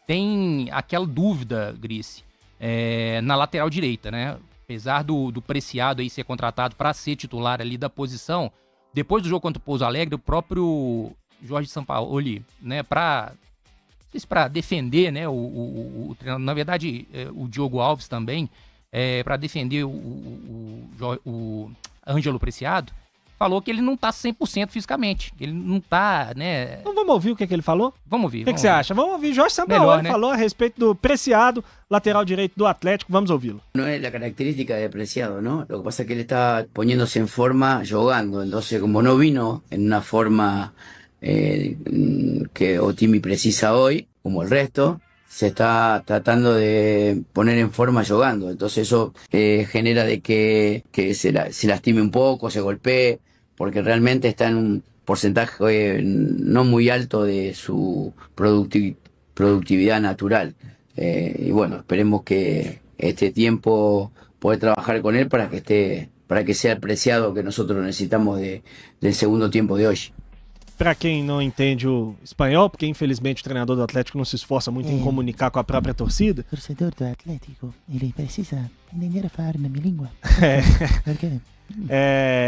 tem aquela dúvida, Grice, na lateral direita, né? Apesar do Preciado aí ser contratado para ser titular ali da posição, depois do jogo contra o Pouso Alegre, o próprio Jorge Sampaoli, né, para defender, né, o treinador, na verdade, o Diogo Alves também, para defender o Ângelo Preciado, falou que ele não tá 100% fisicamente, ele não tá, né... Então vamos ouvir o que ele falou? Vamos ouvir. O que você acha? Vamos ouvir. Jorge Sampaoli, né? falou a respeito do Preciado, lateral direito do Atlético. Vamos ouvi-lo. No es la característica de Preciado, ¿no? Lo que pasa es que él está poniéndose en forma jugando, entonces como no vino en una forma que Otimi precisa hoy, como el resto, se está tratando de poner en forma jugando, entonces eso genera de que se lastime un poco, se golpee, porque realmente está en un porcentaje no muy alto de su productividad natural. Y bueno, esperemos que este tiempo poder trabajar con él para que sea el Preciado que nosotros necesitamos del segundo tiempo de hoy. Para quem não entende o espanhol, porque infelizmente o treinador do Atlético não se esforça muito em comunicar com a própria torcida. O torcedor do Atlético, ele precisa entender a falar na minha língua.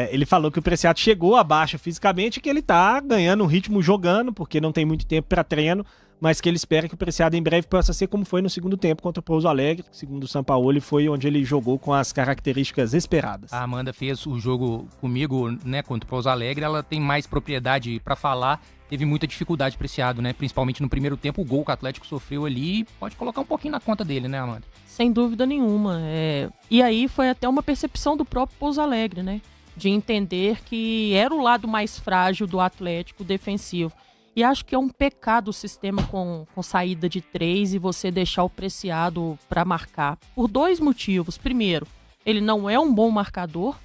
Ele falou que o Preciado chegou abaixo fisicamente e que ele tá ganhando um ritmo jogando, porque não tem muito tempo para treino, mas que ele espera que o Preciado em breve possa ser como foi no segundo tempo contra o Pouso Alegre, que, segundo o Sampaoli, foi onde ele jogou com as características esperadas. A Amanda fez o jogo comigo, né, contra o Pouso Alegre, ela tem mais propriedade para falar, teve muita dificuldade Preciado, né, principalmente no primeiro tempo, o gol que o Atlético sofreu ali, pode colocar um pouquinho na conta dele, né, Amanda? Sem dúvida nenhuma. E aí foi até uma percepção do próprio Pouso Alegre, né, de entender que era o lado mais frágil do Atlético defensivo. E acho que é um pecado o sistema com saída de 3 e você deixar o Preciado para marcar. Por 2 motivos. Primeiro, ele não é um bom marcador.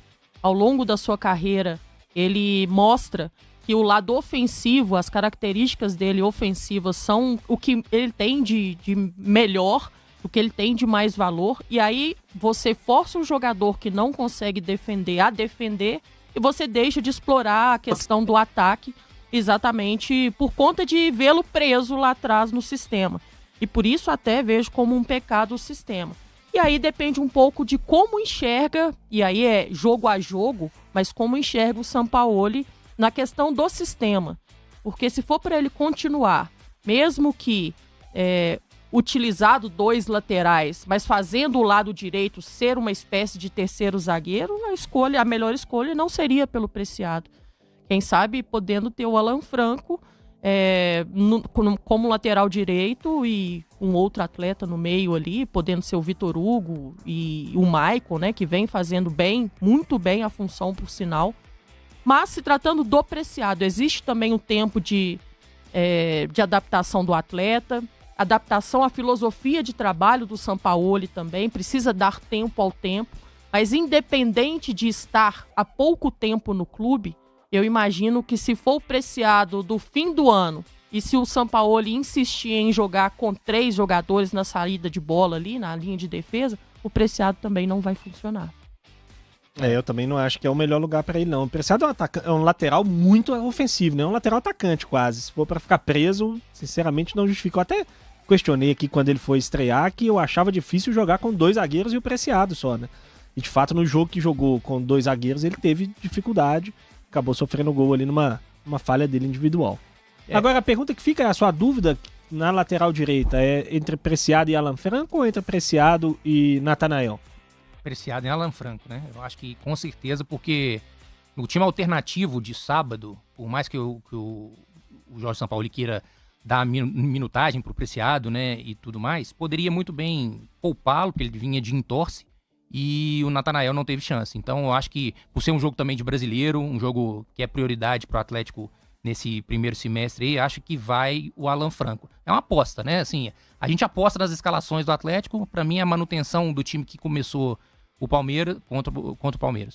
Ao longo da sua carreira, ele mostra que o lado ofensivo, as características dele ofensivas são o que ele tem de melhor, o que ele tem de mais valor. E aí você força um jogador que não consegue defender a defender e você deixa de explorar a questão do ataque, exatamente por conta de vê-lo preso lá atrás no sistema. E por isso até vejo como um pecado o sistema. E aí depende um pouco de como enxerga, e aí é jogo a jogo, mas como enxerga o Sampaoli na questão do sistema. Porque se for para ele continuar, mesmo que utilizado 2 laterais, mas fazendo o lado direito ser uma espécie de terceiro zagueiro, a melhor escolha não seria pelo Preciado. Quem sabe podendo ter o Alan Franco como lateral direito e um outro atleta no meio ali, podendo ser o Vitor Hugo e o Maicon, né, que vem fazendo muito bem a função, por sinal. Mas se tratando do Preciado, existe também o tempo de adaptação do atleta, adaptação à filosofia de trabalho do Sampaoli também, precisa dar tempo ao tempo, mas independente de estar há pouco tempo no clube, eu imagino que se for o Preciado do fim do ano e se o Sampaoli insistir em jogar com 3 jogadores na saída de bola ali, na linha de defesa, o Preciado também não vai funcionar. Eu também não acho que é o melhor lugar para ele, não. O Preciado é um lateral muito ofensivo, né? É um lateral atacante quase. Se for para ficar preso, sinceramente não justifica. Eu até questionei aqui quando ele foi estrear que eu achava difícil jogar com 2 zagueiros e o Preciado só, né? E de fato no jogo que jogou com 2 zagueiros ele teve dificuldade. Acabou sofrendo gol ali numa falha dele individual. Agora, a pergunta que fica é a sua dúvida na lateral direita é entre Preciado e Alan Franco ou entre Preciado e Natanael? Preciado e Alan Franco, né? Eu acho que com certeza, porque no time alternativo de sábado, por mais que o Jorge Sampaoli queira dar minutagem pro Preciado, né, e tudo mais, poderia muito bem poupá-lo, porque ele vinha de entorse, e o Natanael não teve chance. Então eu acho que, por ser um jogo também de brasileiro, um jogo que é prioridade pro Atlético nesse primeiro semestre aí, acho que vai o Alan Franco. É uma aposta, né? Assim, a gente aposta nas escalações do Atlético, para mim é a manutenção do time que começou o Palmeiras contra o Palmeiras.